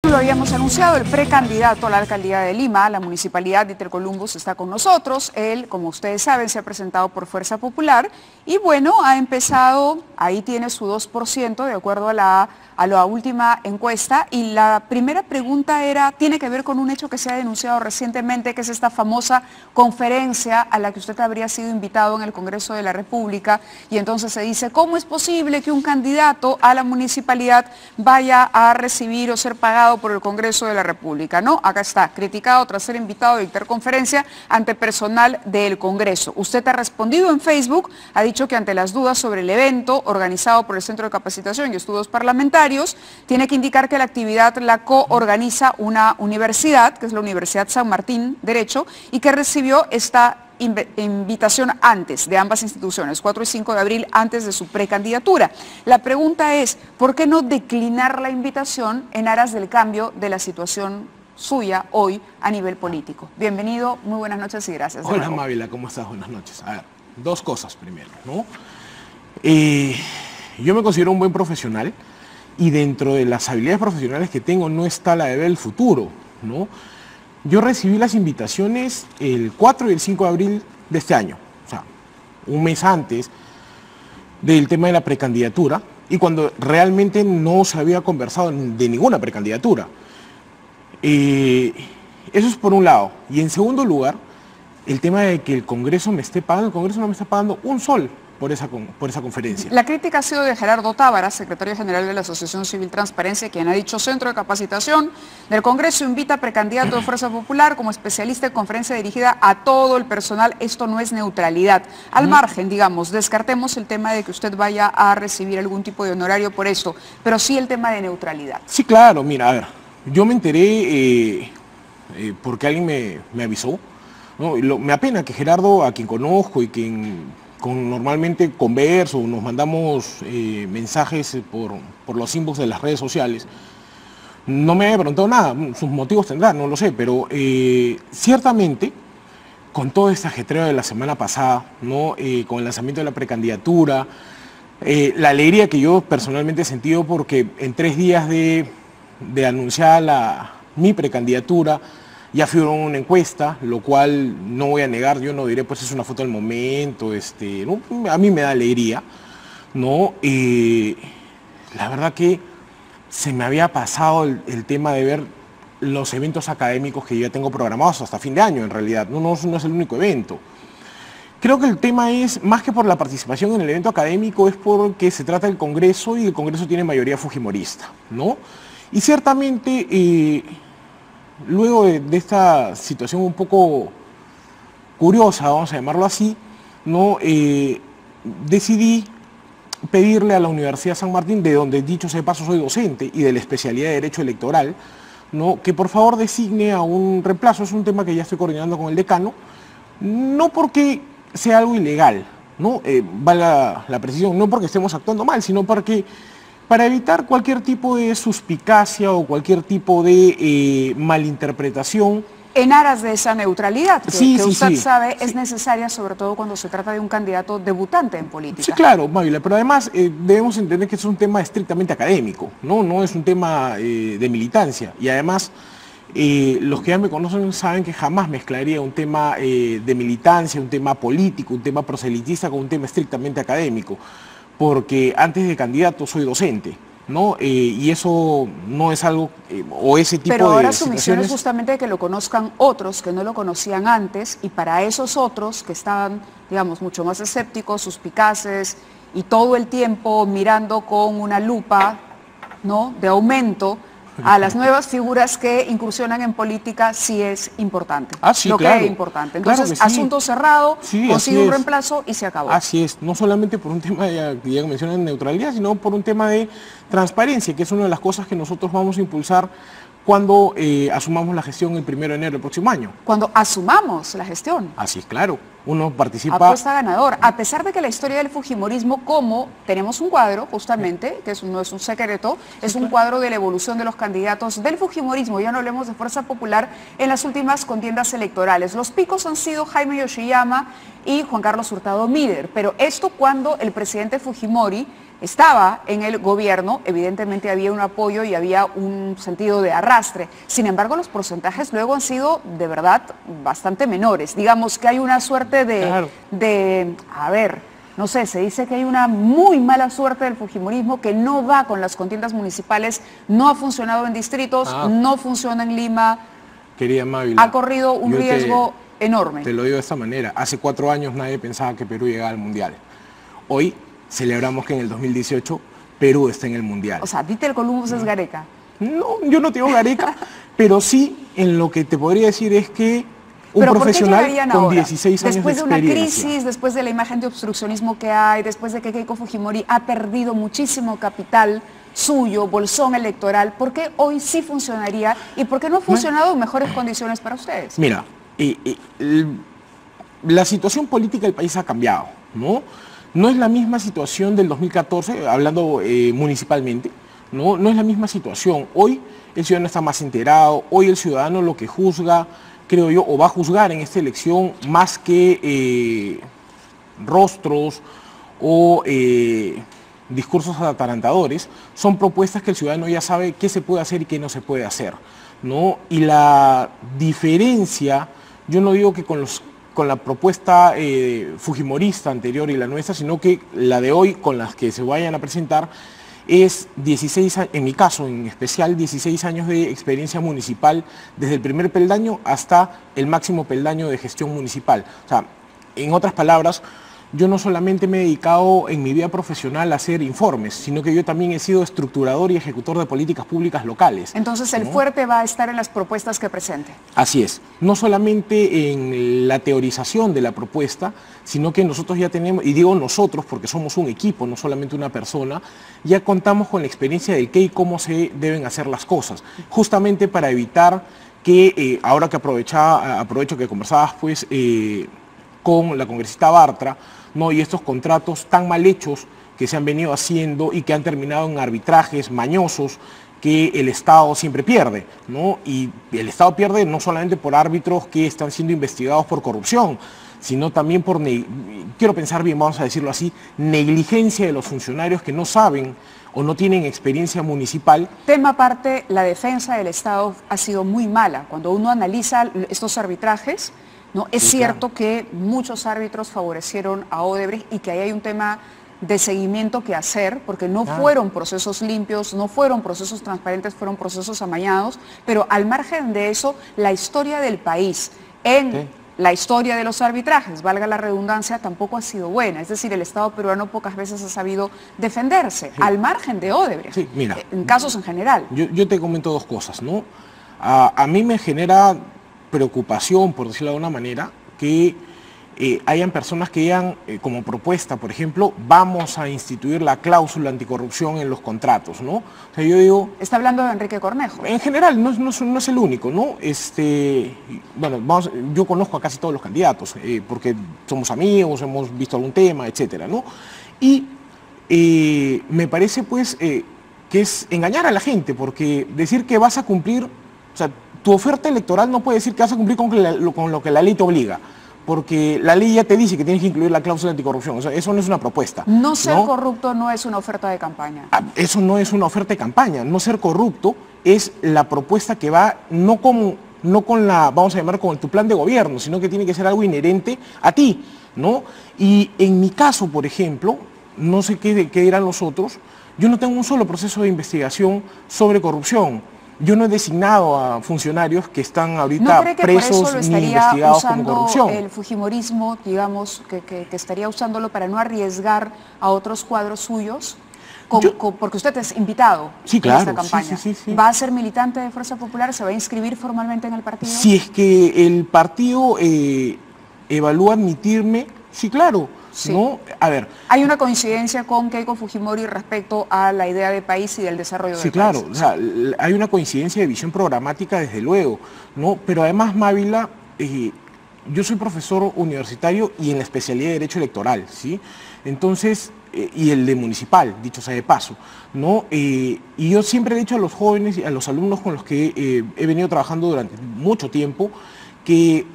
Lo habíamos anunciado, el precandidato a la alcaldía de Lima, la municipalidad de Intercolumbus, está con nosotros. Él, como ustedes saben, se ha presentado por Fuerza Popular y bueno, ha empezado, ahí tiene su 2% de acuerdo a la última encuesta. Y la primera pregunta tiene que ver con un hecho que se ha denunciado recientemente, que es esta famosa conferencia a la que usted habría sido invitado en el Congreso de la República. Y entonces se dice, ¿cómo es posible que un candidato a la municipalidad vaya a recibir o ser pagado por el Congreso de la República? No, acá está, criticado tras ser invitado a dictar conferencia ante personal del Congreso. Usted ha respondido en Facebook, ha dicho que ante las dudas sobre el evento organizado por el Centro de Capacitación y Estudios Parlamentarios, tiene que indicar que la actividad la coorganiza una universidad, que es la Universidad San Martín Derecho, y que recibió esta invitación antes de ambas instituciones, 4 y 5 de abril, antes de su precandidatura. La pregunta es, ¿por qué no declinar la invitación en aras del cambio de la situación suya hoy a nivel político? Bienvenido, muy buenas noches y gracias. Hola Mávila, ¿cómo estás? Buenas noches. A ver, dos cosas primero, ¿no? Yo me considero un buen profesional y dentro de las habilidades profesionales que tengo no está la de ver el futuro, ¿no? Yo recibí las invitaciones el 4 y el 5 de abril de este año, o sea, un mes antes del tema de la precandidatura y cuando realmente no se había conversado de ninguna precandidatura. Eso es por un lado. Y en segundo lugar, el tema de que el Congreso me esté pagando, el Congreso no me está pagando un sol por esa conferencia. La crítica ha sido de Gerardo Tábara, secretario general de la Asociación Civil Transparencia, quien ha dicho: Centro de Capacitación del Congreso invita a precandidato de Fuerza Popular como especialista en conferencia dirigida a todo el personal. Esto no es neutralidad. Al margen, digamos, descartemos el tema de que usted vaya a recibir algún tipo de honorario por esto, pero sí el tema de neutralidad. Sí, claro, mira, a ver, yo me enteré porque alguien me avisó, ¿no? Me apena que Gerardo, a quien conozco y quien normalmente converso, nos mandamos mensajes por los inbox de las redes sociales, no me haya preguntado nada. Sus motivos tendrán, no lo sé, pero ciertamente con todo este ajetreo de la semana pasada, ¿no? Con el lanzamiento de la precandidatura, la alegría que yo personalmente he sentido porque en 3 días de anunciar mi precandidatura ya figuró una encuesta, lo cual no voy a negar, yo no diré pues es una foto del momento, ¿no? A mí me da alegría, ¿no? La verdad que se me había pasado el tema de ver los eventos académicos que yo ya tengo programados hasta fin de año, en realidad, no es el único evento. Creo que el tema es, más que por la participación en el evento académico, es porque se trata del Congreso y el Congreso tiene mayoría fujimorista, ¿no? Y ciertamente, luego de esta situación un poco curiosa, vamos a llamarlo así, ¿no? Decidí pedirle a la Universidad San Martín, de donde dicho sea de paso soy docente y de la especialidad de Derecho Electoral, ¿no? Que por favor designe a un reemplazo. Es un tema que ya estoy coordinando con el decano, no porque sea algo ilegal, ¿no? Vale la precisión, no porque estemos actuando mal, sino porque para evitar cualquier tipo de suspicacia o cualquier tipo de malinterpretación. En aras de esa neutralidad, que usted sabe es sí necesaria, sobre todo cuando se trata de un candidato debutante en política. Sí, claro, Mávila, pero además debemos entender que es un tema estrictamente académico, no es un tema de militancia. Y además, los que ya me conocen saben que jamás mezclaría un tema de militancia, un tema político, un tema proselitista con un tema estrictamente académico. Porque antes de candidato soy docente, ¿no? Y eso no es algo, o ese tipo de Pero ahora situaciones. su misión es justamente que lo conozcan otros que no lo conocían antes, y para esos otros que estaban, digamos, mucho más escépticos, suspicaces, y todo el tiempo mirando con una lupa, ¿no?, de aumento a las nuevas figuras que incursionan en política, sí es importante. Sí, lo claro, que es importante. Entonces, claro que sí. Asunto cerrado, sí, consigue un reemplazo y se acabó. Así es, no solamente por un tema de, ya mencionan, neutralidad, sino por un tema de transparencia, que es una de las cosas que nosotros vamos a impulsar cuando asumamos la gestión el 1 de enero del próximo año. Cuando asumamos la gestión. Así es, claro. Uno participa. Apuesta ganador. A pesar de que la historia del fujimorismo, como tenemos un cuadro, justamente, que no es un secreto, es un cuadro de la evolución de los candidatos del fujimorismo, ya no hablemos de Fuerza Popular, en las últimas contiendas electorales. Los picos han sido Jaime Yoshiyama y Juan Carlos Hurtado Míder, pero esto cuando el presidente Fujimori estaba en el gobierno, evidentemente había un apoyo y había un sentido de arrastre. Sin embargo, los porcentajes luego han sido de verdad bastante menores. Digamos que hay una suerte a ver, no sé, se dice que hay una muy mala suerte del fujimorismo que no va con las contiendas municipales, no ha funcionado en distritos, no funciona en Lima. Querida Mávila, ha corrido un riesgo enorme. Te lo digo de esta manera. Hace 4 años nadie pensaba que Perú llegaba al Mundial. Hoy celebramos que en el 2018 Perú está en el Mundial. O sea, Dieter Columbus es Gareca. No, yo no te digo Gareca, pero sí en lo que te podría decir es que un profesional con 16 años de experiencia. Después de una crisis, después de la imagen de obstruccionismo que hay, después de que Keiko Fujimori ha perdido muchísimo capital suyo, bolsón electoral, ¿por qué hoy sí funcionaría y por qué no ha funcionado en mejores condiciones para ustedes? Mira, la situación política del país ha cambiado, ¿no? No es la misma situación del 2014, hablando municipalmente, ¿no? No es la misma situación. Hoy el ciudadano está más enterado, hoy el ciudadano lo que juzga, creo yo, o va a juzgar en esta elección más que rostros o discursos atarantadores, son propuestas que el ciudadano ya sabe qué se puede hacer y qué no se puede hacer, ¿no? Y la diferencia, yo no digo que con la propuesta fujimorista anterior y la nuestra, sino que la de hoy con las que se vayan a presentar es 16, en mi caso en especial, 16 años de experiencia municipal, desde el primer peldaño hasta el máximo peldaño de gestión municipal. O sea, en otras palabras, yo no solamente me he dedicado en mi vida profesional a hacer informes, sino que yo también he sido estructurador y ejecutor de políticas públicas locales. Entonces el fuerte va a estar en las propuestas que presente. Así es, no solamente en la teorización de la propuesta, sino que nosotros ya tenemos, y digo nosotros porque somos un equipo, no solamente una persona, ya contamos con la experiencia del qué y cómo se deben hacer las cosas, justamente para evitar que, ahora que aprovecho que conversabas pues con la congresista Bartra, ¿no? Y estos contratos tan mal hechos que se han venido haciendo y que han terminado en arbitrajes mañosos que el Estado siempre pierde, ¿no? Y el Estado pierde no solamente por árbitros que están siendo investigados por corrupción, sino también por, quiero pensar bien, vamos a decirlo así, negligencia de los funcionarios que no saben o no tienen experiencia municipal. Tema aparte, la defensa del Estado ha sido muy mala. Cuando uno analiza estos arbitrajes, ¿no? Es cierto que muchos árbitros favorecieron a Odebrecht y que ahí hay un tema de seguimiento que hacer, porque no fueron procesos limpios, no fueron procesos transparentes, fueron procesos amañados, pero al margen de eso, la historia del país la historia de los arbitrajes, valga la redundancia, tampoco ha sido buena. Es decir, el Estado peruano pocas veces ha sabido defenderse, al margen de Odebrecht, mira, en casos en general. Yo te comento dos cosas, ¿no? A mí me genera preocupación, por decirlo de alguna manera, que hayan personas que digan, como propuesta, por ejemplo, vamos a instituir la cláusula anticorrupción en los contratos, ¿no? O sea, yo digo... Está hablando de Enrique Cornejo. En general, no es el único, ¿no? Bueno, yo conozco a casi todos los candidatos, porque somos amigos, hemos visto algún tema, etcétera, ¿no? Y me parece, pues, que es engañar a la gente, porque decir que vas a cumplir, o sea, tu oferta electoral no puede decir que vas a cumplir con lo que la ley te obliga, porque la ley ya te dice que tienes que incluir la cláusula anticorrupción. O sea, eso no es una propuesta. No ser corrupto no es una oferta de campaña. Eso no es una oferta de campaña. No ser corrupto es la propuesta que va no con la, vamos a llamar, con tu plan de gobierno, sino que tiene que ser algo inherente a ti, ¿no? Y en mi caso, por ejemplo, no sé qué dirán los otros, yo no tengo un solo proceso de investigación sobre corrupción. Yo no he designado a funcionarios que están ahorita presos ni investigados como corrupción. El fujimorismo, digamos, que estaría usándolo para no arriesgar a otros cuadros suyos, porque usted es invitado en esta campaña. Sí. ¿Va a ser militante de Fuerza Popular? ¿Se va a inscribir formalmente en el partido? Si es que el partido evalúa admitirme, sí, claro. Sí. ¿No? A ver. Hay una coincidencia con Keiko Fujimori respecto a la idea de país y del desarrollo del país. Sí, claro. O sea, hay una coincidencia de visión programática desde luego, ¿no? Pero además, Mávila, yo soy profesor universitario y en la especialidad de Derecho Electoral, ¿sí? Entonces, y el de municipal, dicho sea de paso, ¿no? Y yo siempre he dicho a los jóvenes y a los alumnos con los que he venido trabajando durante mucho tiempo que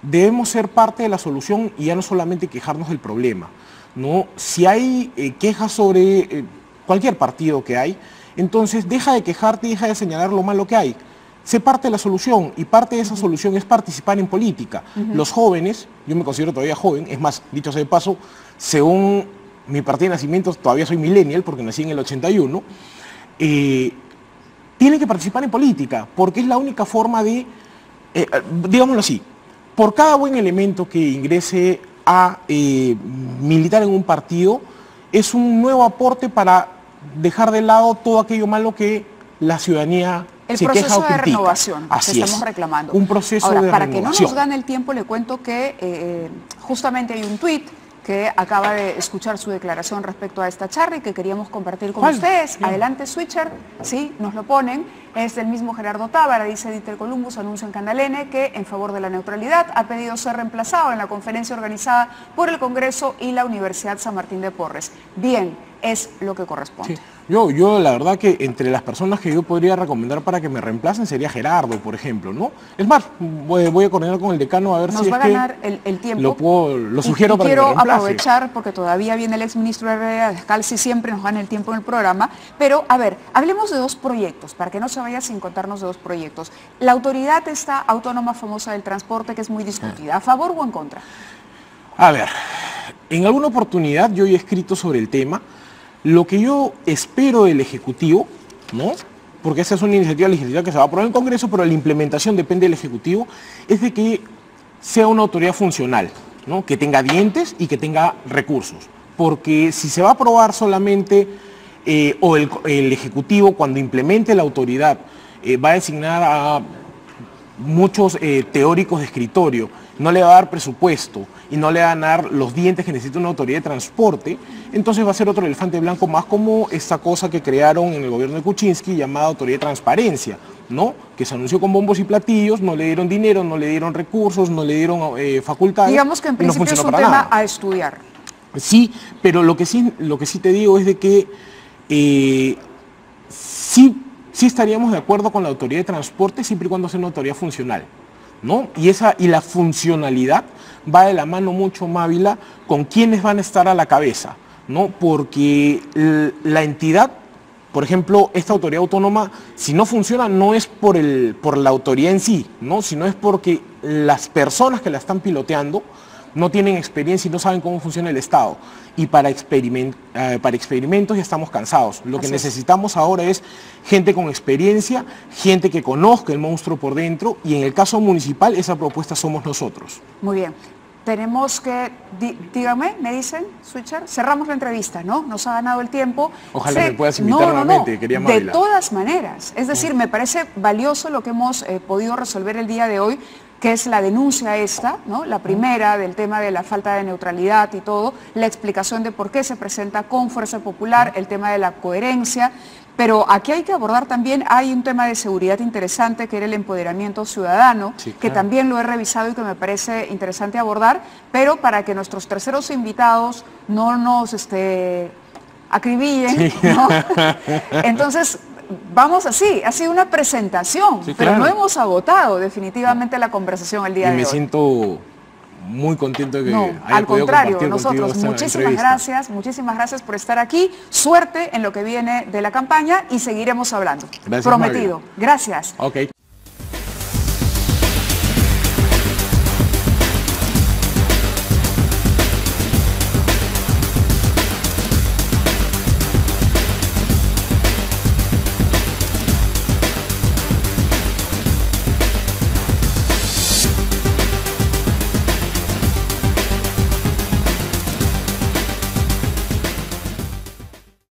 debemos ser parte de la solución y ya no solamente quejarnos del problema, ¿no? Si hay quejas sobre cualquier partido que hay, entonces deja de quejarte y deja de señalar lo malo que hay. Sé parte de la solución, y parte de esa solución es participar en política. Los jóvenes, yo me considero todavía joven, es más, dicho sea de paso, según mi partida de nacimiento todavía soy millennial porque nací en el 81, tienen que participar en política, porque es la única forma de, digámoslo así, por cada buen elemento que ingrese a militar en un partido, es un nuevo aporte para dejar de lado todo aquello malo que la ciudadanía se queja o critica. El proceso de renovación que estamos reclamando. Un proceso Ahora, de para renovación. que no nos gane el tiempo, le cuento que justamente hay un tuit que acaba de escuchar su declaración respecto a esta charla y que queríamos compartir con ustedes. Bien. Adelante, Switcher, sí, nos lo ponen. Es del mismo Gerardo Tábara, dice Dieter Columbus, anuncia en Canal N que en favor de la neutralidad ha pedido ser reemplazado en la conferencia organizada por el Congreso y la Universidad San Martín de Porres. Bien, es lo que corresponde. Sí. Yo la verdad que entre las personas que yo podría recomendar para que me reemplacen sería Gerardo, por ejemplo, ¿no? Es más, voy a coordinar con el decano a ver si es que... Nos va a ganar el tiempo. Lo sugiero para que me reemplace. Quiero aprovechar, porque todavía viene el exministro Herrera Descalzi, siempre nos gana el tiempo en el programa, pero a ver, hablemos de dos proyectos, para que no se vaya sin contarnos de dos proyectos. La autoridad esta autónoma famosa del transporte, que es muy discutida, ¿a favor o en contra? A ver, en alguna oportunidad yo he escrito sobre el tema. Lo que yo espero del Ejecutivo, ¿no? Porque esa es una iniciativa legislativa que se va a aprobar en el Congreso, pero la implementación depende del Ejecutivo, es de que sea una autoridad funcional, ¿no? Que tenga dientes y que tenga recursos. Porque si se va a aprobar solamente, o el Ejecutivo cuando implemente la autoridad va a designar a muchos teóricos de escritorio, no le va a dar presupuesto y no le van a dar los dientes que necesita una autoridad de transporte, entonces va a ser otro elefante blanco más, como esta cosa que crearon en el gobierno de Kuczynski llamada autoridad de transparencia, ¿no? Que se anunció con bombos y platillos, no le dieron dinero, no le dieron recursos, no le dieron facultades. Digamos que en principio es un tema a estudiar. Sí, pero lo que sí te digo es de que sí estaríamos de acuerdo con la autoridad de transporte siempre y cuando sea una autoridad funcional, ¿no? Y la funcionalidad va de la mano mucho, Mávila, con quienes van a estar a la cabeza, ¿no? Porque la entidad, por ejemplo, esta autoridad autónoma, si no funciona, no es por la autoridad en sí, ¿no? Sino es porque las personas que la están piloteando no tienen experiencia y no saben cómo funciona el Estado. Y para experimentos ya estamos cansados. Lo que necesitamos ahora es gente con experiencia, gente que conozca el monstruo por dentro, y en el caso municipal esa propuesta somos nosotros. Muy bien. Tenemos que, dígame, me dicen, Switcher, cerramos la entrevista, ¿no? Nos ha ganado el tiempo. Ojalá me puedas invitar nuevamente, quería Mávila. De todas maneras, es decir, me parece valioso lo que hemos podido resolver el día de hoy, que es la denuncia esta, ¿no? La primera del tema de la falta de neutralidad y todo, la explicación de por qué se presenta con Fuerza Popular, el tema de la coherencia, pero aquí hay que abordar también, hay un tema de seguridad interesante que era el empoderamiento ciudadano, sí, claro, que también lo he revisado y que me parece interesante abordar, pero para que nuestros terceros invitados no nos acribillen, sí, ¿no? Entonces, vamos así, ha sido una presentación, sí, pero claro, no hemos agotado definitivamente la conversación el día de hoy. Y me siento muy contento de que al contrario, nosotros muchísimas gracias por estar aquí, suerte en lo que viene de la campaña y seguiremos hablando. Gracias, prometido. Mario. Gracias. Okay.